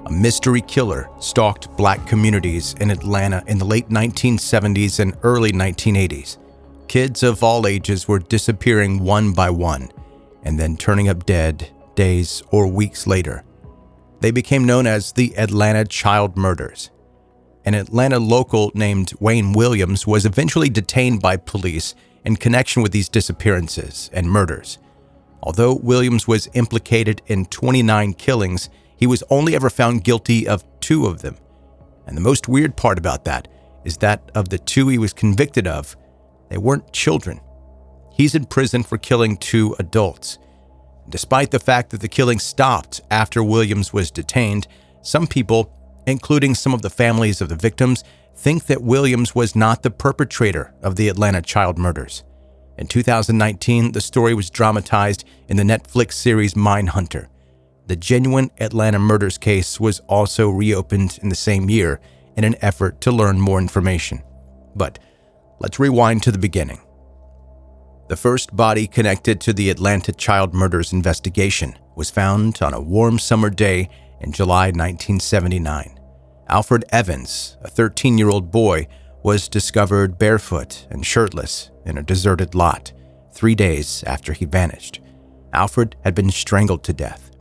A mystery killer stalked black communities in Atlanta in the late 1970s and early 1980s. Kids of all ages were disappearing one by one and then turning up dead days or weeks later. They became known as the Atlanta Child Murders. An Atlanta local named Wayne Williams was eventually detained by police in connection with these disappearances and murders. Although Williams was implicated in 29 killings, he was only ever found guilty of 2 of them. And the most weird part about that is that of the 2 he was convicted of, they weren't children. He's in prison for killing 2 adults. Despite the fact that the killing stopped after Williams was detained, some people, including some of the families of the victims, think that Williams was not the perpetrator of the Atlanta child murders. In 2019, the story was dramatized in the Netflix series Mindhunter. The genuine Atlanta murders case was also reopened in the same year in an effort to learn more information. But let's rewind to the beginning. The first body connected to the Atlanta child murders investigation was found on a warm summer day in July 1979. Alfred Evans, a 13-year-old boy, was discovered barefoot and shirtless in a deserted lot 3 days after he vanished. Alfred had been strangled to death.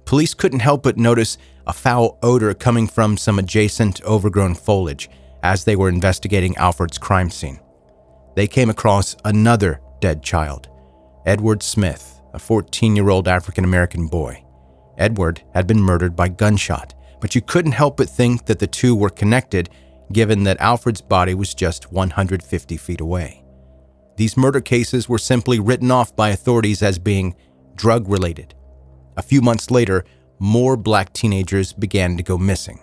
Police couldn't help but notice a foul odor coming from some adjacent overgrown foliage as they were investigating Alfred's crime scene. They came across another dead child, Edward Smith, a 14-year-old African-American boy. Edward had been murdered by gunshot, but you couldn't help but think that the 2 were connected, given that Alfred's body was just 150 feet away. These murder cases were simply written off by authorities as being drug-related. A few months later, more black teenagers began to go missing.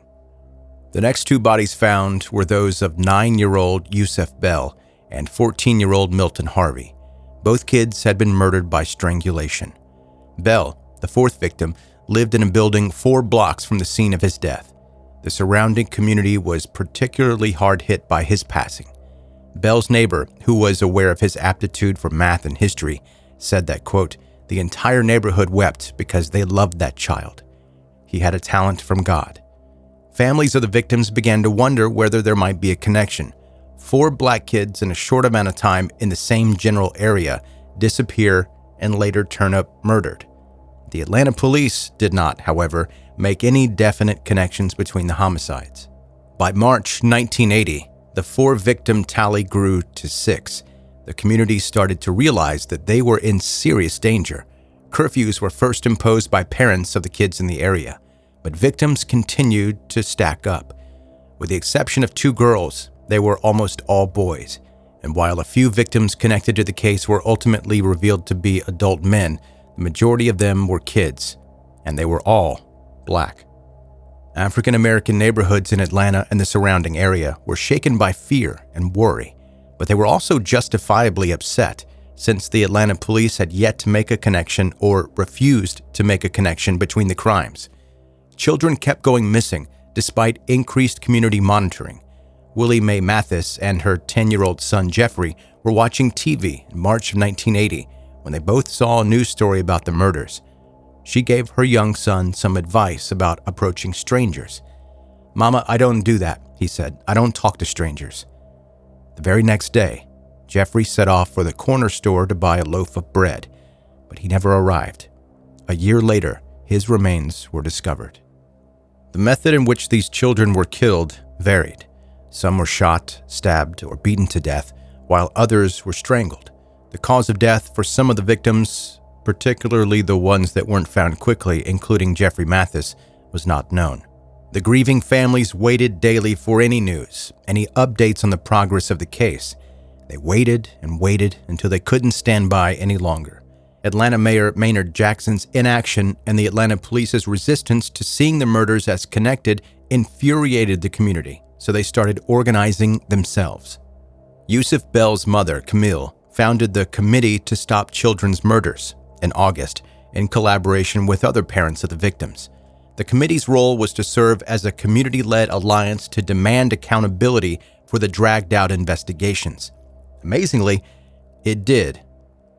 The next 2 bodies found were those of 9-year-old Yusef Bell and 14-year-old Milton Harvey. Both kids had been murdered by strangulation. Bell, the 4th victim, lived in a building 4 blocks from the scene of his death. The surrounding community was particularly hard hit by his passing. Bell's neighbor, who was aware of his aptitude for math and history, said that, quote, "The entire neighborhood wept because they loved that child. He had a talent from God." Families of the victims began to wonder whether there might be a connection. 4 black kids in a short amount of time in the same general area disappear and later turn up murdered. The Atlanta police did not, however, make any definite connections between the homicides. By March 1980, the 4-victim tally grew to 6. The community started to realize that they were in serious danger. Curfews were first imposed by parents of the kids in the area, but victims continued to stack up. With the exception of 2 girls, they were almost all boys, and while a few victims connected to the case were ultimately revealed to be adult men, the majority of them were kids, and they were all black. African-American neighborhoods in Atlanta and the surrounding area were shaken by fear and worry, but they were also justifiably upset since the Atlanta police had yet to make a connection or refused to make a connection between the crimes. Children kept going missing despite increased community monitoring. Willie Mae Mathis and her 10-year-old son Jeffrey were watching TV in March of 1980 when they both saw a news story about the murders. She gave her young son some advice about approaching strangers. "Mama, I don't do that," he said. "I don't talk to strangers." The very next day, Jeffrey set off for the corner store to buy a loaf of bread, but he never arrived. A year later, his remains were discovered. The method in which these children were killed varied. Some were shot, stabbed, or beaten to death, while others were strangled. The cause of death for some of the victims, particularly the ones that weren't found quickly, including Jeffrey Mathis, was not known. The grieving families waited daily for any news, any updates on the progress of the case. They waited and waited until they couldn't stand by any longer. Atlanta Mayor Maynard Jackson's inaction and the Atlanta police's resistance to seeing the murders as connected infuriated the community, so they started organizing themselves. Yusef Bell's mother, Camille, founded the Committee to Stop Children's Murders in August in collaboration with other parents of the victims. The committee's role was to serve as a community-led alliance to demand accountability for the dragged-out investigations. Amazingly, it did.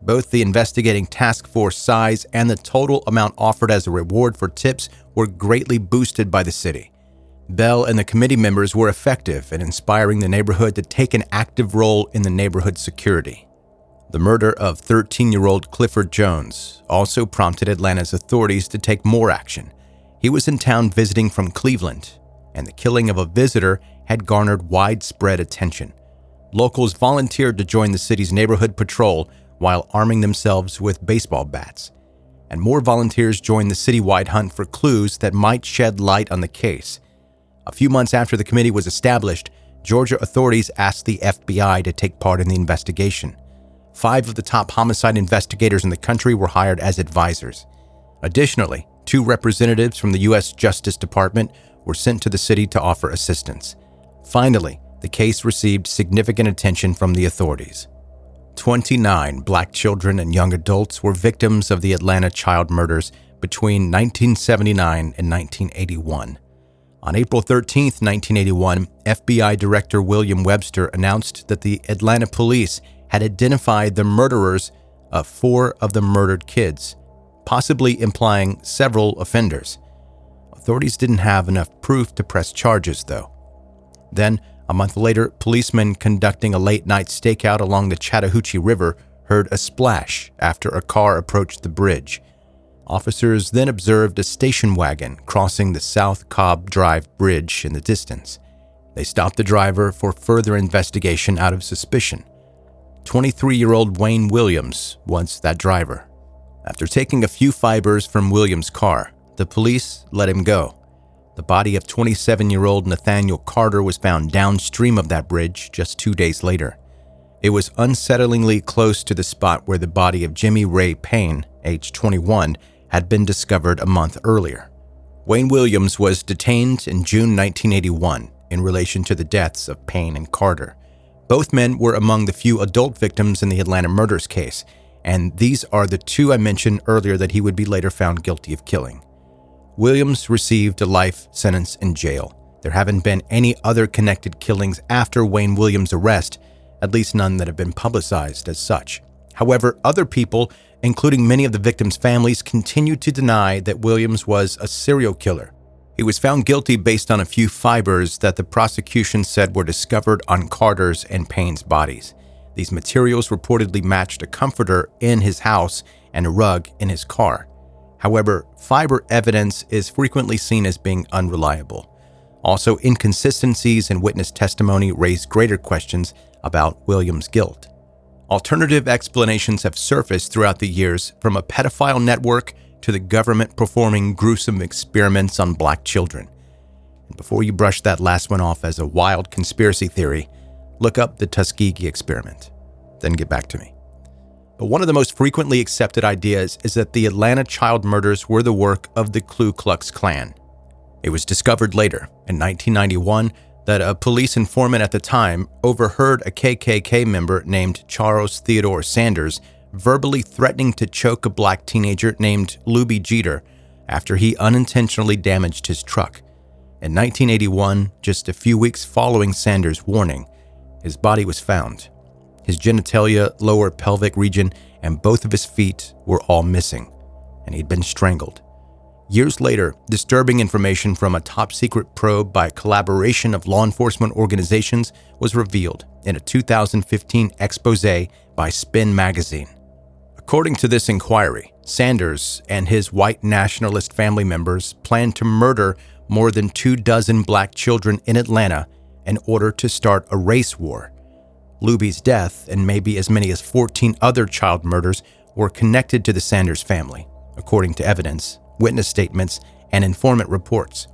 Both the investigating task force size and the total amount offered as a reward for tips were greatly boosted by the city. Bell and the committee members were effective in inspiring the neighborhood to take an active role in the neighborhood's security. The murder of 13-year-old Clifford Jones also prompted Atlanta's authorities to take more action. He was in town visiting from Cleveland, and the killing of a visitor had garnered widespread attention. Locals volunteered to join the city's neighborhood patrol while arming themselves with baseball bats. And more volunteers joined the citywide hunt for clues that might shed light on the case. A few months after the committee was established, Georgia authorities asked the FBI to take part in the investigation. 5 of the top homicide investigators in the country were hired as advisors. Additionally, 2 representatives from the U.S. Justice Department were sent to the city to offer assistance. Finally, the case received significant attention from the authorities. 29 black children and young adults were victims of the Atlanta child murders between 1979 and 1981. On April 13, 1981, FBI Director William Webster announced that the Atlanta police had identified the murderers of 4 of the murdered kids, possibly implying several offenders. Authorities didn't have enough proof to press charges, though. Then, a month later, policemen conducting a late-night stakeout along the Chattahoochee River heard a splash after a car approached the bridge. Officers then observed a station wagon crossing the South Cobb Drive Bridge in the distance. They stopped the driver for further investigation out of suspicion. 23-year-old Wayne Williams was that driver. After taking a few fibers from Williams' car, the police let him go. The body of 27-year-old Nathaniel Carter was found downstream of that bridge just 2 days later. It was unsettlingly close to the spot where the body of Jimmy Ray Payne, age 21, had been discovered a month earlier. Wayne Williams was detained in June 1981 in relation to the deaths of Payne and Carter. Both men were among the few adult victims in the Atlanta murders case, and these are the 2 I mentioned earlier that he would be later found guilty of killing. Williams received a life sentence in jail. There haven't been any other connected killings after Wayne Williams' arrest, at least none that have been publicized as such. However, other people, including many of the victims' families, continue to deny that Williams was a serial killer. He was found guilty based on a few fibers that the prosecution said were discovered on Carter's and Payne's bodies. These materials reportedly matched a comforter in his house and a rug in his car. However, fiber evidence is frequently seen as being unreliable. Also, inconsistencies in witness testimony raise greater questions about Williams' guilt. Alternative explanations have surfaced throughout the years, from a pedophile network to the government performing gruesome experiments on black children. And before you brush that last one off as a wild conspiracy theory, look up the Tuskegee experiment. Then get back to me. But one of the most frequently accepted ideas is that the Atlanta child murders were the work of the Ku Klux Klan. It was discovered later, in 1991, that a police informant at the time overheard a KKK member named Charles Theodore Sanders verbally threatening to choke a black teenager named Luby Jeter after he unintentionally damaged his truck. In 1981, just a few weeks following Sanders' warning, his body was found. His genitalia, lower pelvic region, and both of his feet were all missing, and he'd been strangled. Years later, disturbing information from a top-secret probe by collaboration of law enforcement organizations was revealed in a 2015 expose by Spin magazine. According to this inquiry, Sanders and his white nationalist family members planned to murder more than 24 black children in Atlanta in order to start a race war. Luby's death and maybe as many as 14 other child murders were connected to the Sanders family, according to evidence, witness statements, and informant reports.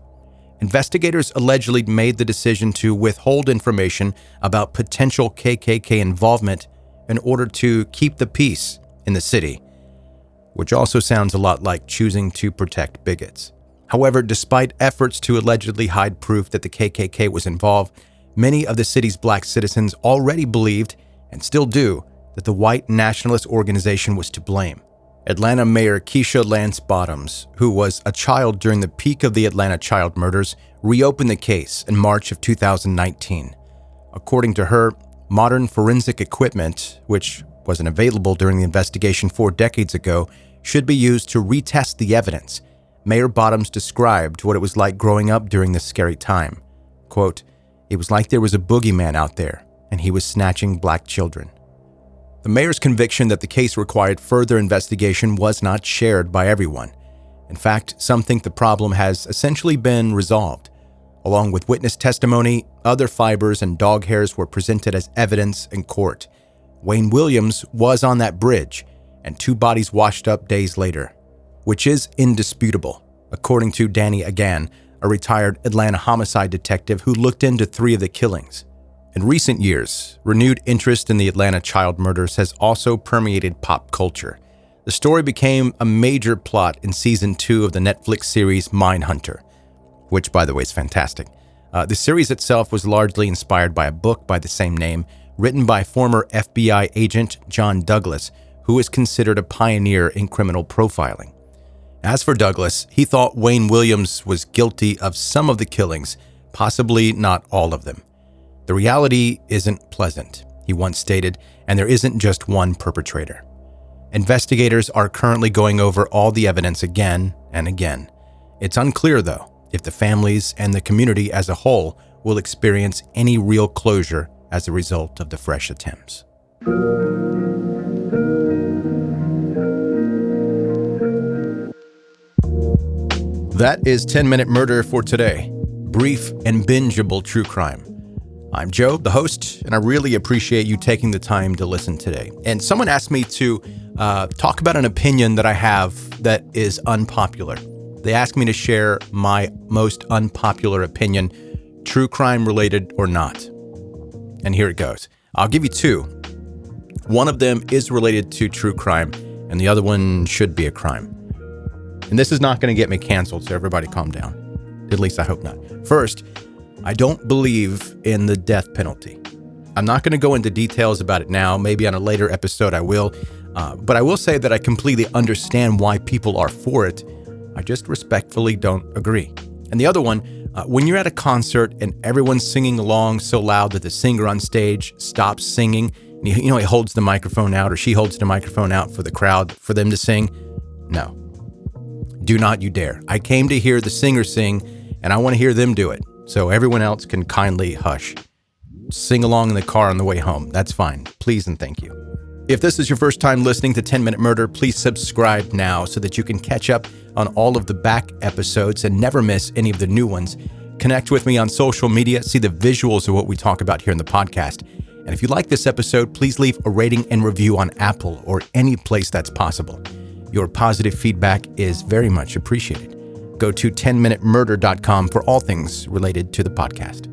Investigators allegedly made the decision to withhold information about potential KKK involvement in order to keep the peace in the city, which also sounds a lot like choosing to protect bigots. However, despite efforts to allegedly hide proof that the KKK was involved, many of the city's black citizens already believed, and still do, that the white nationalist organization was to blame. Atlanta Mayor Keisha Lance Bottoms, who was a child during the peak of the Atlanta child murders, reopened the case in March of 2019. According to her, modern forensic equipment, which wasn't available during the investigation 4 decades ago should be used to retest the evidence. Mayor Bottoms described what it was like growing up during this scary time. Quote, "It was like there was a boogeyman out there, and he was snatching black children." The mayor's conviction that the case required further investigation was not shared by everyone. In fact, some think the problem has essentially been resolved. Along with witness testimony, other fibers and dog hairs were presented as evidence in court. Wayne Williams was on that bridge, and 2 bodies washed up days later, which is indisputable, according to Danny Agan, a retired Atlanta homicide detective who looked into 3 of the killings. In recent years, renewed interest in the Atlanta child murders has also permeated pop culture. The story became a major plot in season 2 of the Netflix series Mindhunter, which, by the way, is fantastic. The series itself was largely inspired by a book by the same name, written by former FBI agent John Douglas, who is considered a pioneer in criminal profiling. As for Douglas, he thought Wayne Williams was guilty of some of the killings, possibly not all of them. "The reality isn't pleasant," he once stated, "and there isn't just one perpetrator." Investigators are currently going over all the evidence again and again. It's unclear, though, if the families and the community as a whole will experience any real closure as a result of the fresh attempts. That is 10-Minute Murder for today. Brief and bingeable true crime. I'm Joe, the host, and I really appreciate you taking the time to listen today. And someone asked me to talk about an opinion that I have that is unpopular. They asked me to share my most unpopular opinion, true crime related or not. And here it goes. I'll give you 2. One of them is related to true crime, and the other one should be a crime. And this is not going to get me canceled, so everybody calm down. At least I hope not. First, I don't believe in the death penalty. I'm not going to go into details about it now. Maybe on a later episode I will. But I will say that I completely understand why people are for it. I just respectfully don't agree. And the other one, when you're at a concert and everyone's singing along so loud that the singer on stage stops singing, and he holds the microphone out, or she holds the microphone out for the crowd for them to sing. No. Do not you dare. I came to hear the singer sing, and I want to hear them do it. So everyone else can kindly hush. Sing along in the car on the way home. That's fine. Please and thank you. If this is your first time listening to 10-Minute Murder, please subscribe now so that you can catch up on all of the back episodes and never miss any of the new ones. Connect with me on social media, see the visuals of what we talk about here in the podcast. And if you like this episode, please leave a rating and review on Apple or any place that's possible. Your positive feedback is very much appreciated. Go to 10minutemurder.com for all things related to the podcast.